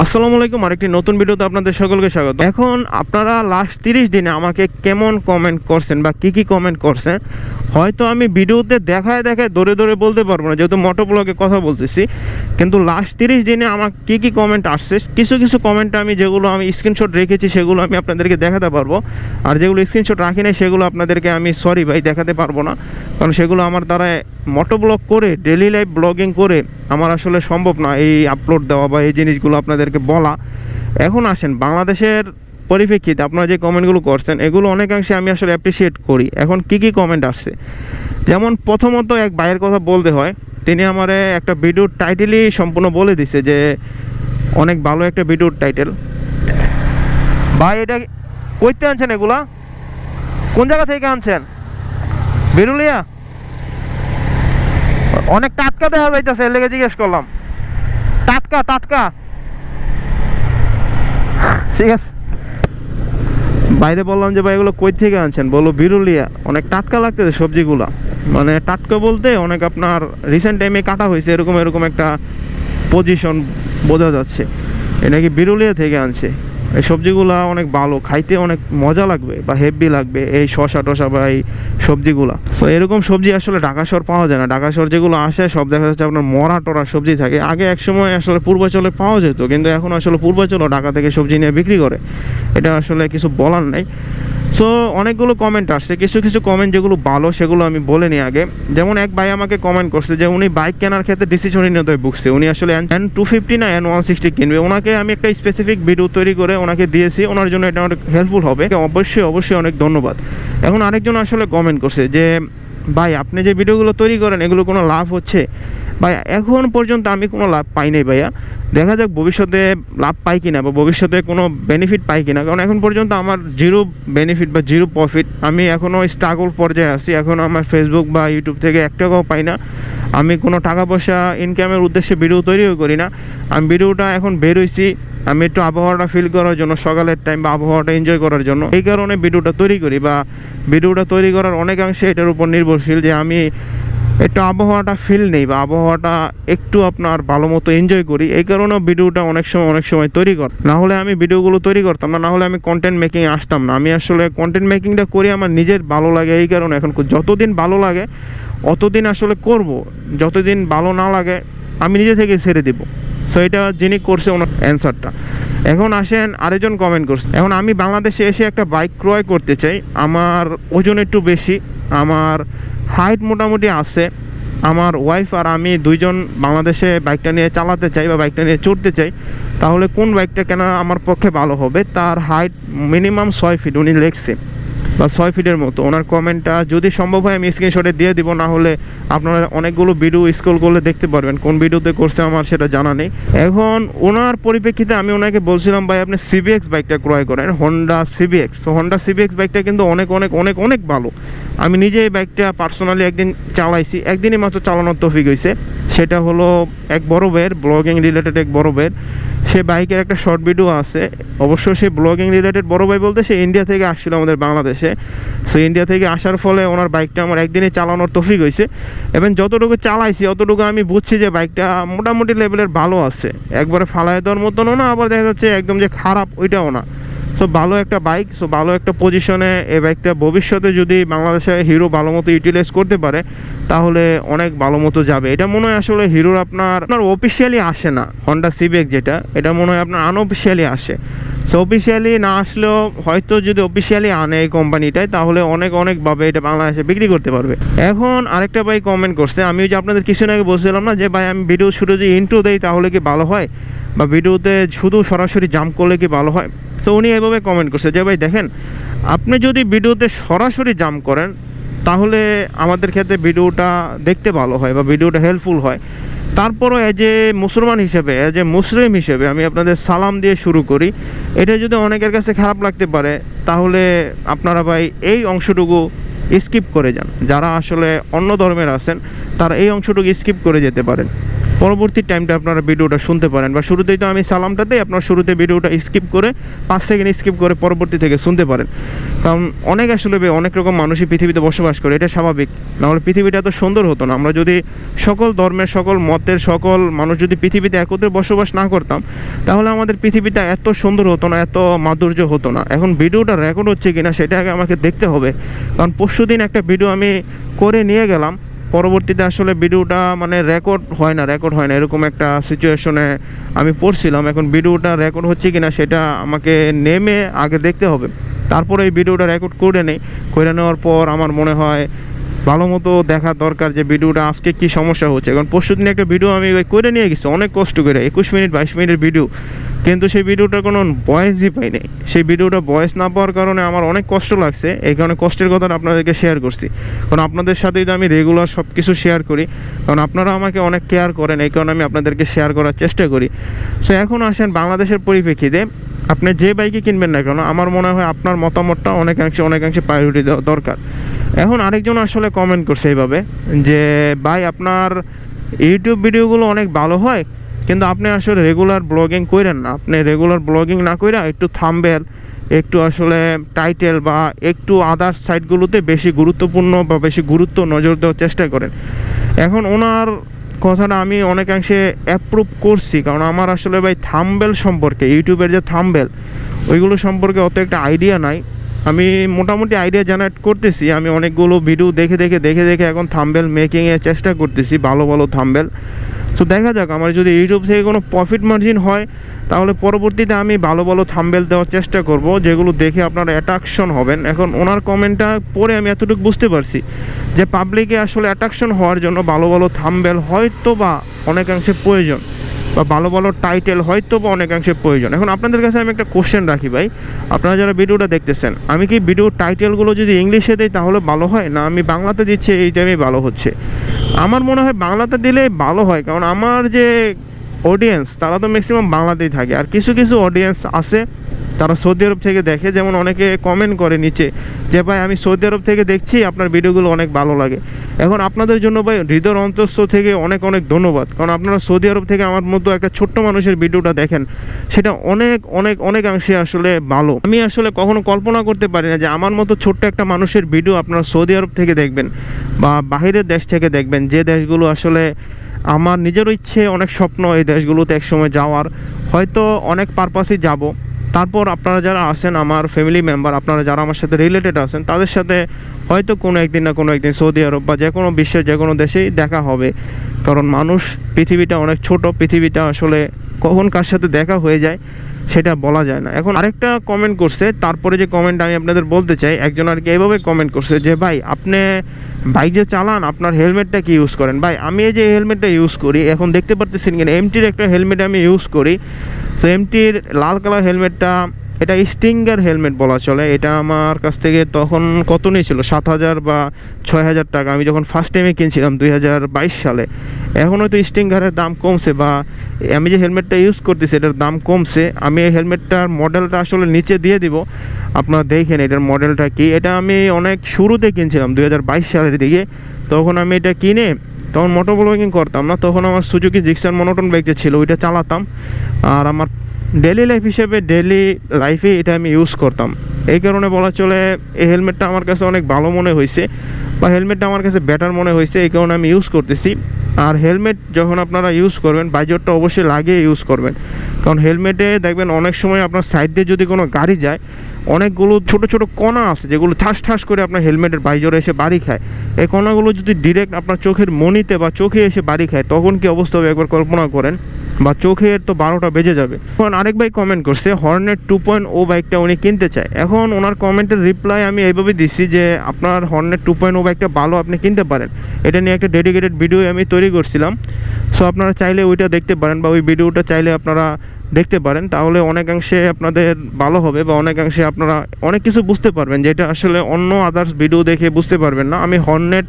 আসসালামু আলাইকুম, আরেকটি নতুন ভিডিওতে আপনাদের সকলকে স্বাগত। এখন আপনারা লাস্ট 30 দিনে আমাকে কেমন কমেন্ট করছেন বা কি কমেন্ট করছেন হয়তো আমি ভিডিওতে দেখায় ধরে বলতে পারবো না, যেহেতু মোটোব্লগে কথা বলতেছি। কিন্তু লাস্ট 30 দিনে আমার কি কমেন্ট আসছে, কিছু কমেন্ট আমি যেগুলো আমি স্ক্রিনশট রেখেছি সেগুলো আমি আপনাদেরকে দেখাতে পারবো, আর যেগুলো স্ক্রিনশট রাখি নাই সেগুলো আপনাদেরকে আমি সরি ভাই দেখাতে পারবো না, কারণ সেগুলো আমার দ্বারা মোটোব্লগ করে ডেইলি লাইফ ব্লগিং করে আমার আসলে সম্ভব না এই আপলোড দেওয়া বা এই জিনিসগুলো আপনাদেরকে বলা। এখন আসেন বাংলাদেশের পরিপ্রেক্ষিতে আপনারা যে কমেন্টগুলো করছেন এগুলো অনেকাংশে আমি আসলে অ্যাপ্রিসিয়েট করি। এখন কি কমেন্ট আসছে, যেমন প্রথমত এক ভাইয়ের কথা বলতে হয়, তিনি আমার একটা ভিডিওর টাইটেলই সম্পূর্ণ বলে দিছে যে অনেক ভালো একটা ভিডিওর টাইটেল। ভাই এটা কইতে আনছেন, এগুলা কোন জায়গা থেকে আনছেন? বিরুলিয়া? অনেক টাটকা দেখা যাইতেছে, এর লেগে জিজ্ঞেস করলাম। টাটকা ঠিক আছে। বাইরে বললাম যে ভাই এগুলো কই থেকে আনছেন, বলো বিরুলিয়া। অনেক টাটকা লাগতেছে সবজিগুলা, মানে টাটকা বলতে অনেক আপনার রিসেন্ট টাইমে কাটা হয়েছে এরকম একটা পজিশন বোঝা যাচ্ছে। এটা কি বিরুলিয়া থেকে আনছে। এই সবজিগুলা অনেক ভালো, খাইতে অনেক মজা লাগবে বা হেভি লাগবে এই শসা টসা বা এই সবজিগুলা। তো এরকম সবজি আসলে ঢাকা শহর পাওয়া যায় না। ঢাকা শহর যেগুলো আসে সব দেখা যাচ্ছে আপনার মরা টরা সবজি থাকে। আগে এক সময় আসলে পূর্বাঞ্চলে পাওয়া যেত, কিন্তু এখন আসলে পূর্বাঞ্চলও ঢাকা থেকে সবজি নিয়ে বিক্রি করে, এটা আসলে কিছু বলার নাই। সো অনেকগুলো কমেন্ট আসছে, কিছু কমেন্ট যেগুলো ভালো সেগুলো আমি বলে নিই আগে। যেমন এক ভাই আমাকে কমেন্ট করছে যে উনি বাইক কেনার ক্ষেত্রে ডিসিশন নিতে ভুগছে, উনি আসলে N250 না N160 কিনবে। ওনাকে আমি একটা স্পেসিফিক ভিডিও তৈরি করে ওনাকে দিয়েছি, ওনার জন্য এটা অনেক হেল্পফুল হবে, অবশ্যই অনেক ধন্যবাদ। এখন আরেকজন আসলে কমেন্ট করছে যে ভাই আপনি যে ভিডিওগুলো তৈরি করেন এগুলো কোনো লাভ হচ্ছে? ভাই এখন পর্যন্ত আমি কোনো লাভ পাই নাই ভাইয়া, দেখা যাক ভবিষ্যতে লাভ পাই কিনা বা ভবিষ্যতে কোনো বেনিফিট পাই কিনা, কারণ এখন পর্যন্ত আমার জিরো বেনিফিট বা জিরো প্রফিট। আমি এখনও স্ট্রাগল পর্যায়ে আছি, এখনও আমার ফেসবুক বা ইউটিউব থেকে 1 টাকাও পাই না। আমি কোনো টাকা পয়সা ইনকামের উদ্দেশ্যে ভিডিও তৈরিও করি না। আমি ভিডিওটা এখন বের হয়েছি আমি একটু আবহাওয়াটা ফিল করার জন্য, সকালের টাইম বা আবহাওয়াটা এনজয় করার জন্য, এই কারণে ভিডিওটা তৈরি করি। বা ভিডিওটা তৈরি করার অনেকাংশে এটার উপর নির্ভরশীল যে আমি একটু আবহাওয়াটা ফিল নেই বা আবহাওয়াটা একটু আপনার ভালো মতো এনজয় করি, এই কারণেও ভিডিওটা অনেক সময় তৈরি কর। না হলে আমি ভিডিওগুলো তৈরি করতাম না, হলে আমি কন্টেন্ট মেকিংয়ে আসতাম না। আমি আসলে কন্টেন্ট মেকিংটা করি আমার নিজের ভালো লাগে, এই কারণে এখন যতদিন ভালো লাগে অতদিন আসলে করব, যতদিন ভালো না লাগে আমি নিজে থেকে ছেড়ে দিব। সো এটা যিনি করছে ওনার অ্যান্সারটা। এখন আসেন আরেকজন কমেন্ট করছে, এখন আমি বাংলাদেশে এসে একটা বাইক ক্রয় করতে চাই, আমার ওজন একটু বেশি, আমার হাইট মোটামুটি আছে, আমার ওয়াইফ আর আমি দুইজন বাংলাদেশে বাইকটা নিয়ে চালাতে চাই বা বাইকটা নিয়ে চড়তে চাই, তাহলে কোন বাইকটা কেনা আমার পক্ষে ভালো হবে? তার হাইট মিনিমাম 6 ফিট উনি লেখছে, বা 6 ফিটের মতো। ওনার কমেন্টটা যদি সম্ভব হয় আমি স্ক্রিনশটে দিয়ে দিব, না হলে আপনারা অনেকগুলো ভিডিও স্ক্রল করলে দেখতে পারবেন কোন ভিডিওতে করছে, আমার সেটা জানা নেই। এখন ওনার পরিপ্রেক্ষিতে আমি ওনাকে বলছিলাম ভাই আপনি সিবিএক্স বাইকটা ক্রয় করেন, হোন্ডা সিবিএক্স। তো হোন্ডা সিবিএক্স বাইকটা কিন্তু অনেক ভালো। আমি নিজে এই বাইকটা পার্সোনালি একদিন চালাইছি, একদিনই মাত্র চালানোর তৌফিক হয়েছে। সেটা হলো এক বড় ভাইয়ের ব্লগিং রিলেটেড, এক বড় ভাইয়ের সে বাইকের একটা শর্ট ভিডিও আছে। অবশ্য সে ব্লগিং রিলেটেড বড় ভাই বলতে সে ইন্ডিয়া থেকে আসছিল আমাদের বাংলাদেশে। সো ইন্ডিয়া থেকে আসার ফলে ওনার বাইকটা আমার একদিনে চালানোর তৌফিক হয়েছে, এবং যতটুকু চালাইছি অতটুকু আমি বুঝছি যে বাইকটা মোটামুটি লেভেলের ভালো আছে, একবারে ফালায় দেওয়ার মতনও না, আবার দেখা যাচ্ছে একদম যে খারাপ ওইটাও না। সো ভালো একটা বাইক, সো ভালো একটা পজিশনে এই বাইকটা ভবিষ্যতে যদি বাংলাদেশে হিরো ভালো মতো ইউটিলাইজ করতে পারে তাহলে অনেক ভালো মতো যাবে। এটা মনে হয় আসলে হিরোর আপনার অফিসিয়ালি আসে না, হন্ডা সিবিএক্স যেটা, এটা মনে হয় আপনার আনঅফিসিয়ালি আসে। সো অফিসিয়ালি না আসলেও হয়তো যদি অফিসিয়ালি আনে এই কোম্পানিটায় তাহলে অনেকভাবে এটা বাংলাদেশে বিক্রি করতে পারবে। এখন আরেকটা ভাই কমেন্ট করছে, আমি যে আপনাদের কিছুদিন আগে বলছিলাম না যে ভাই আমি ভিডিও শুরু যদি ইন্ট্রো দেই তাহলে কি ভালো হয়, বা ভিডিওতে শুধু সরাসরি জাম্প করলে কি ভালো হয়? তো উনি এভাবে কমেন্ট করছে যে ভাই দেখেন আপনি যদি ভিডিওতে সরাসরি জাম্প করেন তাহলে আমাদের ক্ষেত্রে ভিডিওটা দেখতে ভালো হয় বা ভিডিওটা হেল্পফুল হয়। তারপরও এজ এ মুসলমান হিসেবে, এজ এ মুসলিম হিসেবে আমি আপনাদের সালাম দিয়ে শুরু করি। এটা যদি অনেকের কাছে খারাপ লাগতে পারে তাহলে আপনারা ভাই এই অংশটুকু স্কিপ করে যান। যারা আসলে অন্য ধর্মের আছেন তারা এই অংশটুকু স্কিপ করে যেতে পারেন, পরবর্তী টাইমটা আপনারা ভিডিওটা শুনতে পারেন। বা শুরুতেই তো আমি সালামটাতে আপনার শুরুতে ভিডিওটা স্কিপ করে 5 সেকেন্ড স্কিপ করে পরবর্তী থেকে শুনতে পারেন। কারণ অনেক আসলে অনেক রকম মানুষই পৃথিবীতে বসবাস করে, এটা স্বাভাবিক। নাহলে পৃথিবীটা এত সুন্দর হতো না। আমরা যদি সকল ধর্মের, সকল মতের, সকল মানুষ যদি পৃথিবীতে একত্রে বসবাস না করতাম, তাহলে আমাদের পৃথিবীটা এত সুন্দর হতো না, এত মাধুর্য হতো না। এখন ভিডিওটা রেকর্ড হচ্ছে কিনা সেটা আগে আমাকে দেখতে হবে, কারণ পরশুদিন একটা ভিডিও আমি করে নিয়ে গেলাম, পরবর্তীতে আসলে ভিডিওটা মানে রেকর্ড হয় না এরকম একটা সিচুয়েশনে আমি পড়ছিলাম। এখন ভিডিওটা রেকর্ড হচ্ছে কিনা সেটা আমাকে নেমে আগে দেখতে হবে, তারপরে এই ভিডিওটা রেকর্ড করে নেওয়ার পর আমার মনে হয় ভালো মতো দেখা দরকার যে ভিডিওটা আজকে কী সমস্যা হচ্ছে। কারণ পরশুদিন একটা ভিডিও আমি করে নিয়ে গেছি অনেক কষ্ট করে, 21 মিনিট 22 মিনিটের ভিডিও, কিন্তু সেই ভিডিওটার কোনো ভয়েসই পাই নাই। সেই ভিডিওটা ভয়েস না পাওয়ার কারণে আমার অনেক কষ্ট লাগছে, এই কারণে কষ্টের কথা আপনাদেরকে শেয়ার করছি। কারণ আপনাদের সাথে যদি আমি রেগুলার সব কিছু শেয়ার করি, কারণ আপনারা আমাকে অনেক কেয়ার করেন, এই কারণে আমি আপনাদেরকে শেয়ার করার চেষ্টা করি। সো এখন আসেন বাংলাদেশের পরিপ্রেক্ষিতে আপনি যে বাইকে কিনবেন না কেন, আমার মনে হয় আপনার মতামতটা অনেকাংশে প্রায়োরিটি দেওয়া দরকার। এখন আরেকজন আসলে কমেন্ট করছে এইভাবে যে ভাই আপনার ইউটিউব ভিডিওগুলো অনেক ভালো হয়, কিন্তু আপনি আসলে রেগুলার ব্লগিং করেন না। আপনি রেগুলার ব্লগিং না করে একটু থাম্বনেল, একটু আসলে টাইটেল বা একটু আদার্স সাইটগুলোতে বেশি গুরুত্বপূর্ণ বা বেশি গুরুত্ব নজর দেওয়ার চেষ্টা করেন। এখন ওনার কথাটা আমি অনেকাংশে অ্যাপ্রুভ করছি, কারণ আমার আসলে ভাই থাম্বনেল সম্পর্কে, ইউটিউবের যে থাম্বনেল ওইগুলো সম্পর্কে অত একটা আইডিয়া নাই। আমি মোটামুটি আইডিয়া জেনারেট করতেছি, আমি অনেকগুলো ভিডিও দেখে এখন থাম্বনেল মেকিংয়ের চেষ্টা করতেছি, ভালো থাম্বনেল। তো দেখা যাক, আমার যদি ইউটিউব থেকে কোনো প্রফিট মার্জিন হয়, তাহলে পরবর্তীতে আমি ভালো থাম্বনেল দেওয়ার চেষ্টা করব, যেগুলো দেখে আপনারা অ্যাট্রাকশন হবেন। এখন ওনার কমেন্টটা পড়ে আমি এতটুকু বুঝতে পারছি যে পাবলিকে আসলে অ্যাট্রাকশন হওয়ার জন্য ভালো থাম্বনেল হয়তো বা অনেকাংশে প্রয়োজন, বা ভালো টাইটেল হয়তো বা অনেকাংশে প্রয়োজন। এখন আপনাদের কাছে আমি একটা কোশ্চেন রাখি ভাই, আপনারা যারা ভিডিওটা দেখতেছেন, আমি কি ভিডিও টাইটেলগুলো যদি ইংলিশে দিই তাহলে ভালো হয়, না আমি বাংলাতে দিচ্ছি এই টাইমে ভালো হচ্ছে? আমার মনে হয় বাংলাতে দিলেই ভালো হয়, কারণ আমার যে অডিয়েন্স তারা তো ম্যাক্সিমাম বাংলাতেই থাকে, আর কিছু অডিয়েন্স আছে তারা সৌদি আরব থেকে দেখে। যেমন অনেকে কমেন্ট করে নিচে যে ভাই আমি সৌদি আরব থেকে দেখছি, আপনার ভিডিওগুলো অনেক ভালো লাগে। এখন আপনাদের জন্য ভাই হৃদয়ের অন্তঃস্থ থেকে অনেক ধন্যবাদ, কারণ আপনারা সৌদি আরব থেকে আমার মতো একটা ছোট্ট মানুষের ভিডিওটা দেখেন, সেটা অনেকাংশে আসলে ভালো। আমি আসলে কখনো কল্পনা করতে পারি না যে আমার মতো ছোট্ট একটা মানুষের ভিডিও আপনারা সৌদি আরব থেকে দেখবেন বা বাহিরের দেশ থেকে দেখবেন, যে দেশগুলো আসলে আমার নিজেরও ইচ্ছে, অনেক স্বপ্ন এই দেশগুলোতে একসময় যাওয়ার, হয়তো অনেক পারপাসেই যাব। তারপর আপনারা যারা আছেন আমার ফ্যামিলি মেম্বার, আপনারা যারা আমার সাথে রিলেটেড আছেন, তাদের সাথে হয়তো কোনো একদিন সৌদি আরব বা যে কোনো বিশ্বের যে কোনো দেশেই দেখা হবে। কারণ পৃথিবীটা অনেক ছোট, পৃথিবীটা আসলে কখন কার সাথে দেখা হয়ে যায় সেটা বলা যায় না। এখন আরেকটা কমেন্ট করছে, তারপরে যে কমেন্ট আমি আপনাদের বলতে চাই, একজন আর কি এইভাবে কমেন্ট করছে যে ভাই আপনি বাইক যে চালান আপনার হেলমেটটা কি ইউজ করেন? ভাই আমি এই যে হেলমেটটা ইউজ করি, এখন দেখতে পারতেছেন কিনা, এমটির একটা হেলমেট আমি ইউজ করি। তো এমটির লাল কালার হেলমেটটা, এটা স্টিঙ্গার হেলমেট বলা চলে। এটা আমার কাছ থেকে তখন কত নিয়েছিল, 7,000 বা 6,000 টাকা, আমি যখন ফার্স্ট টাইমে কিনছিলাম 2022 সালে। এখন হয়তো স্টিঙ্গারের দাম কমছে, বা আমি যে হেলমেটটা ইউজ করতেছি এটার দাম কমছে। আমি এই হেলমেটটার মডেলটা আসলে নিচে দিয়ে দিব, আপনারা দেখেন এটার মডেলটা কি। এটা আমি অনেক শুরুতে কিনছিলাম 2022 সালের দিকে। তখন আমি এটা কিনে তখন মোটো ব্লগিং করতাম না, তখন আমার সুজুকি জিক্সার মনোটন বাইক যে ছিল ওইটা চালাতাম, আর আমার ডেলি লাইফে এটা আমি ইউজ করতাম। এই কারণে বলা চলে এই হেলমেটটা আমার কাছে অনেক ভালো মনে হয়েছে, বা হেলমেটটা আমার কাছে বেটার মনে হয়েছে, এই কারণে আমি ইউজ করতেছি। আর হেলমেট যখন আপনারা ইউজ করবেন, বাইজরটা অবশ্যই লাগিয়ে ইউজ করবেন, কারণ হেলমেটে দেখবেন অনেক সময় আপনার সাইড দিয়ে যদি কোনো গাড়ি যায়, অনেকগুলো ছোট কণা আছে যেগুলো ঠাস করে আপনার হেলমেটের বাইজরে এসে বাড়ি খায়। এই কণাগুলো যদি ডিরেক্ট আপনার চোখের মনিতে বা চোখে এসে বাড়ি খায়, তখন কি অবস্থা হবে একবার কল্পনা করেন, বা চোখের তো 12টা বেজে যাবে। এখন আরেক ভাই কমেন্ট করছে হর্নেট 2.0 বাইকটা উনি কিনতে চায়। এখন ওনার কমেন্টের রিপ্লাই আমি এইভাবে দিচ্ছি যে আপনার হর্নেট 2.0 বাইকটা ভালো, আপনি কিনতে পারেন। এটা নিয়ে একটা ডেডিকেটেড ভিডিও আমি তৈরি করছিলাম, সো আপনারা চাইলে ওইটা দেখতে পারেন, বা ওই ভিডিওটা চাইলে আপনারা দেখতে পারেন, তাহলে অনেকাংশে আপনাদের ভালো হবে, বা অনেকাংশে আপনারা অনেক কিছু বুঝতে পারবেন, যেটা আসলে অন্য আদার্স ভিডিও দেখে বুঝতে পারবেন না। আমি হর্নেট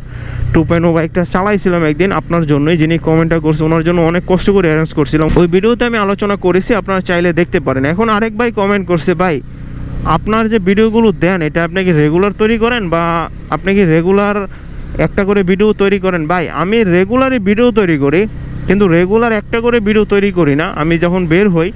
2.0 বাইকটা চালাইছিলাম একদিন আপনার জন্যই, যিনি কমেন্টটা করছে ওনার জন্য অনেক কষ্ট করে অ্যারেঞ্জ করছিলাম, ওই ভিডিওতে আমি আলোচনা করেছি, আপনারা চাইলে দেখতে পারেন। এখন আরেক ভাই কমেন্ট করছে, ভাই আপনার যে ভিডিওগুলো দেন এটা আপনি কি রেগুলার তৈরি করেন, বা আপনি কি রেগুলার একটা করে ভিডিও তৈরি করেন? ভাই আমি রেগুলারই ভিডিও তৈরি করি, কিন্তু রেগুলার একটা করে ভিডিও তৈরি করি না। আমি যখন বের হই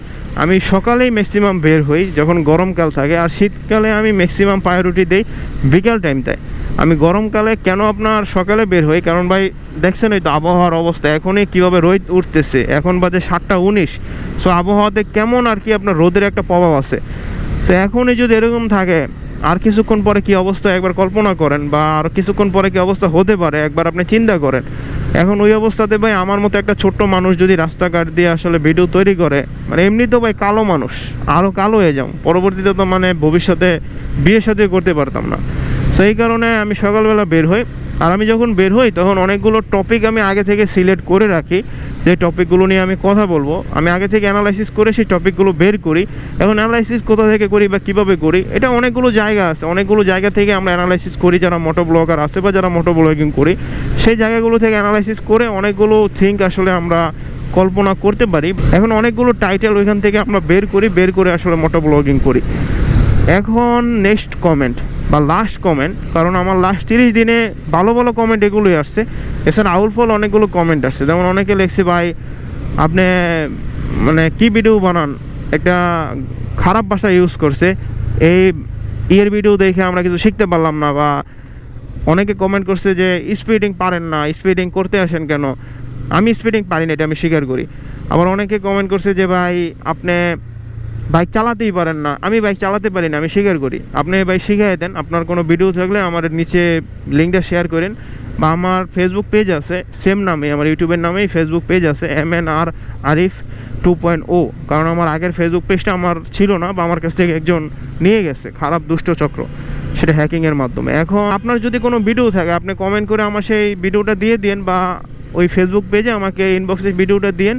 আমি সকালেই ম্যাক্সিমাম বের হই যখন গরমকাল থাকে, আর শীতকালে আমি ম্যাক্সিমাম প্রায়োরিটি দিই বিকাল টাইমটায়। আমি গরমকালে কেন আপনার সকালে বের হই, কারণ ভাই দেখছেন এই তো আবহাওয়ার অবস্থা, এখনই কীভাবে রোদ উঠতেছে, এখন বাজে 7:19। সো আবহাওয়াতে কেমন আর কি আপনার রোদের একটা প্রভাব আছে। তো এখনই যদি এরকম থাকে, আর কিছুক্ষণ পরে কি অবস্থা একবার কল্পনা করেন, বা আর কিছুক্ষণ পরে কি অবস্থা হতে পারে একবার আপনি চিন্তা করেন। এখন ওই অবস্থাতে ভাই আমার মতো একটা ছোট্ট মানুষ যদি রাস্তাঘাট দিয়ে আসলে ভিডিও তৈরি করে, মানে এমনি তো ভাই কালো মানুষ, আরও কালো হয়ে যাও পরবর্তীতে, তো মানে ভবিষ্যতে বিয়ে সাথে করতে পারতাম না। সেই কারণে আমি সকালবেলা বের হই। আর আমি যখন বের হই তখন অনেকগুলো টপিক আমি আগে থেকে সিলেক্ট করে রাখি, যে টপিকগুলো নিয়ে আমি কথা বলবো। আমি আগে থেকে অ্যানালাইসিস করে সেই টপিকগুলো বের করি। এখন অ্যানালাইসিস কোথা থেকে করি বা কীভাবে করি, এটা অনেকগুলো জায়গা আছে, অনেকগুলো জায়গা থেকে আমরা অ্যানালাইসিস করি, যারা মোটো ব্লগার আছে বা যারা মোটো ব্লগিং করি, সেই জায়গাগুলো থেকে অ্যানালাইসিস করে অনেকগুলো থিঙ্ক আসলে আমরা কল্পনা করতে পারি। এখন অনেকগুলো টাইটেল ওইখান থেকে আমরা বের করে আসলে মোটো ব্লগিং করি। এখন নেক্সট কমেন্ট বা লাস্ট কমেন্ট, কারণ আমার লাস্ট 30 দিনে ভালো ভালো কমেন্ট এগুলোই আসছে। এছাড়া আউলফল অনেকগুলো কমেন্ট আসছে, যেমন অনেকে লিখছে ভাই আপনি মানে কি ভিডিও বানান, একটা খারাপ ভাষা ইউজ করছে, এই ইয়ের ভিডিও দেখে আমরা কিছু শিখতে পারলাম না। বা অনেকে কমেন্ট করছে যে স্পিডিং পারেন না, স্পিডিং করতে আসেন কেন। আমি স্পিডিং পারি না, এটা আমি স্বীকার করি। আবার অনেকে কমেন্ট করছে যে ভাই আপনি বাইক চালাতেই পারেন না। আমি বাইক চালাতে পারি না, আমি স্বীকার করি। আপনি বাইক শিখিয়ে দেন, আপনার কোনো ভিডিও থাকলে আমার নিচে লিঙ্কটা শেয়ার করেন। বা আমার ফেসবুক পেজ আছে সেম নামে, আমার ইউটিউবের নামেই ফেসবুক পেজ আছে MNR আরিফ 2.0। কারণ আমার আগের ফেসবুক পেজটা আমার ছিল না, বা আমার কাছ থেকে একজন নিয়ে গেছে, খারাপ দুষ্ট চক্র, সেটা হ্যাকিংয়ের মাধ্যমে। এখন আপনার যদি কোনো ভিডিও থাকে আপনি কমেন্ট করে আমার সেই ভিডিওটা দিয়ে দিন, বা ওই ফেসবুক পেজে আমাকে ইনবক্সে ভিডিওটা দিন।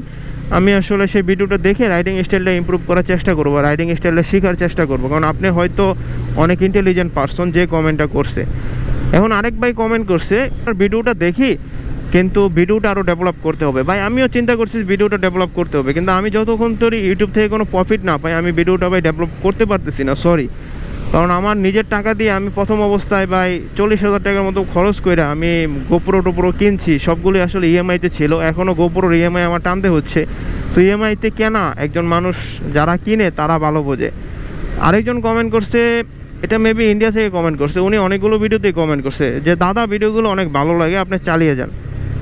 আমি আসলে সেই ভিডিওটা দেখে রাইডিং স্টাইলটা ইমপ্রুভ করার চেষ্টা করবো, রাইডিং স্টাইলটা শেখার চেষ্টা করবো। কারণ আপনি হয়তো অনেক ইন্টেলিজেন্ট পারসন যে কমেন্টটা করছে। এখন আরেক ভাই কমেন্ট করছে ভিডিওটা দেখি, কিন্তু ভিডিওটা আরও ডেভেলপ করতে হবে। ভাই আমিও চিন্তা করছি ভিডিওটা ডেভেলপ করতে হবে, কিন্তু আমি যতক্ষণ ধরে ইউটিউব থেকে কোনো প্রফিট না পাই আমি ভিডিওটা ভাই ডেভেলপ করতে পারতেছি না, সরি। কারণ আমার নিজের টাকা দিয়ে আমি প্রথম অবস্থায় ভাই 40,000 টাকার মতো খরচ করে আমি গোপ্রো টোপ্রো কিনছি, সবগুলি আসলে ইএমআইতে ছিল। এখনও গোপ্রোর ইএমআই আমার টানতে হচ্ছে। তো ইএমআইতে কেনা একজন মানুষ যারা কিনে তারা ভালো বোঝে। আরেকজন কমেন্ট করছে, এটা মেবি ইন্ডিয়া থেকে কমেন্ট করছে, উনি অনেকগুলো ভিডিওতেই কমেন্ট করছে যে দাদা ভিডিওগুলো অনেক ভালো লাগে, আপনি চালিয়ে যান।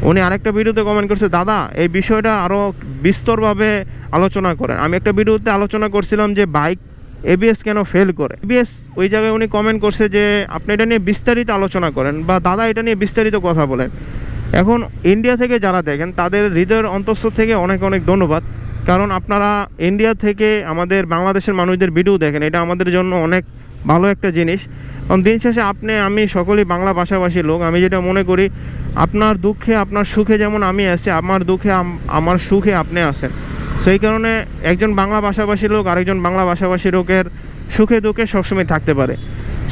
উনি আরেকটা ভিডিওতে কমেন্ট করছে, দাদা এই বিষয়টা আরও বিস্তরভাবে আলোচনা করেন। আমি একটা ভিডিওতে আলোচনা করছিলাম যে বাইক ABS কেন ফেল করে, ABS, ওই জায়গায় উনি কমেন্ট করছে যে আপনি এটা নিয়ে বিস্তারিত আলোচনা করেন, বা দাদা এটা নিয়ে বিস্তারিত কথা বলেন। এখন ইন্ডিয়া থেকে যারা দেখেন তাদের হৃদয়ের অন্তঃস্থ থেকে অনেক অনেক ধন্যবাদ, কারণ আপনারা ইন্ডিয়া থেকে আমাদের বাংলাদেশের মানুষদের ভিডিও দেখেন, এটা আমাদের জন্য অনেক ভালো একটা জিনিস। কারণ দিন শেষে আমি সকলেই বাংলা ভাষাভাষী লোক। আমি যেটা মনে করি, আপনার দুঃখে আপনার সুখে যেমন আমি আছি, আমার দুঃখে আমার সুখে আপনি আছেন। সেই কারণে একজন বাংলা ভাষাভাষী লোক আরেকজন বাংলা ভাষাভাষী লোকের সুখে দুঃখে সবসময় থাকতে পারে।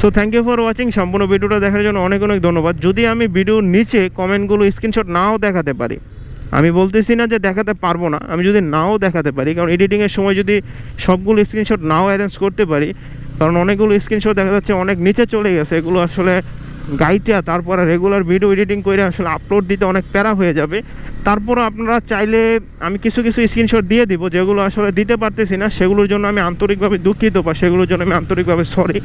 So thank you for watching. সম্পূর্ণ ভিডিওটা দেখার জন্য অনেক অনেক ধন্যবাদ। যদি আমি ভিডিওর নিচে কমেন্টগুলো স্ক্রিনশট নাও দেখাতে পারি, আমি বলতেছি না যে দেখাতে পারবো না, আমি যদি নাও দেখাতে পারি, কারণ এডিটিংয়ের সময় যদি সবগুলো স্ক্রিনশট নাও অ্যারেঞ্জ করতে পারি, কারণ অনেকগুলো স্ক্রিনশট দেখা যাচ্ছে অনেক নিচে চলে গেছে, এগুলো আসলে গাইডটা তারপরে রেগুলার ভিডিও এডিটিং করে আসলে আপলোড দিতে অনেক প্যারা হয়ে যাবে। তারপরও আপনারা চাইলে আমি কিছু কিছু স্ক্রিনশট দিয়ে দিব, যেগুলো আসলে দিতে পারতেছি না, সেগুলোর জন্য আমি আন্তরিকভাবে দুঃখিত, বা সেগুলোর জন্য আমি আন্তরিকভাবে সরি।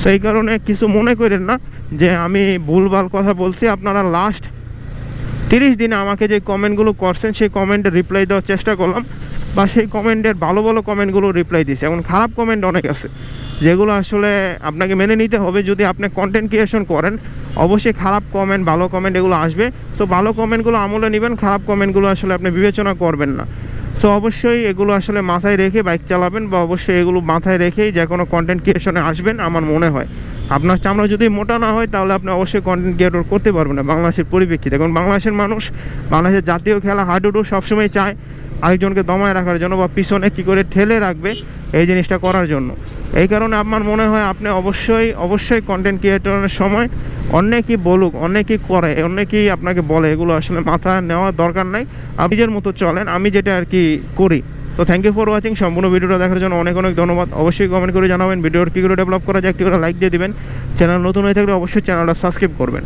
সেই কারণে কিছু মনে করেন না যে আমি ভুলভাল কথা বলছি। আপনারা লাস্ট 30 দিনে আমাকে যে কমেন্টগুলো করছেন সেই কমেন্টের রিপ্লাই দেওয়ার চেষ্টা করলাম, বা সেই কমেন্টের ভালো ভালো কমেন্টগুলো রিপ্লাই দিয়েছে। এখন খারাপ কমেন্ট অনেক আছে, যেগুলো আসলে আপনাকে মেনে নিতে হবে। যদি আপনি কন্টেন্ট ক্রিয়েশন করেন, অবশ্যই খারাপ কমেন্ট ভালো কমেন্ট এগুলো আসবে। সো ভালো কমেন্টগুলো আমলে নেবেন, খারাপ কমেন্টগুলো আসলে আপনি বিবেচনা করবেন না। সো অবশ্যই এগুলো আসলে মাথায় রেখে বাইক চালাবেন, বা অবশ্যই এগুলো মাথায় রেখেই যে কোনো কন্টেন্ট ক্রিয়েশনে আসবেন। আমার মনে হয় আপনার চামড়া যদি মোটা না হয় তাহলে আপনি অবশ্যই কন্টেন্ট ক্রিয়েটর করতে পারবেন না বাংলাদেশের পরিপ্রেক্ষিতে। এখন বাংলাদেশের মানুষ বাংলাদেশের জাতীয় খেলা হাডুডু সবসময় চায় আরেকজনকে দমায় রাখার জন্য, বা পিছনে কী করে ঠেলে রাখবে এই জিনিসটা করার জন্য। এই কারণে আমার মনে হয় আপনি অবশ্যই কন্টেন্ট ক্রিয়েটরের সময় অনেকেই বলুক, অনেকেই করে, অনেকেই আপনাকে বলে, এগুলো আসলে মাথায় নেওয়ার দরকার নাই। আপনি নিজের মতো চলেন, আমি যেটা আর কি করি। তো থ্যাংক ইউ ফর ওয়াচিং। সম্পূর্ণ ভিডিওটা দেখার জন্য অনেক অনেক ধন্যবাদ। অবশ্যই কমেন্ট করে জানাবেন ভিডিওর কী করে ডেভেলপ করা যায়, একটি করে লাইক দিয়ে দিবেন। চ্যানেল নতুন হয়ে থাকলে অবশ্যই চ্যানেলটা সাবস্ক্রাইব করবেন।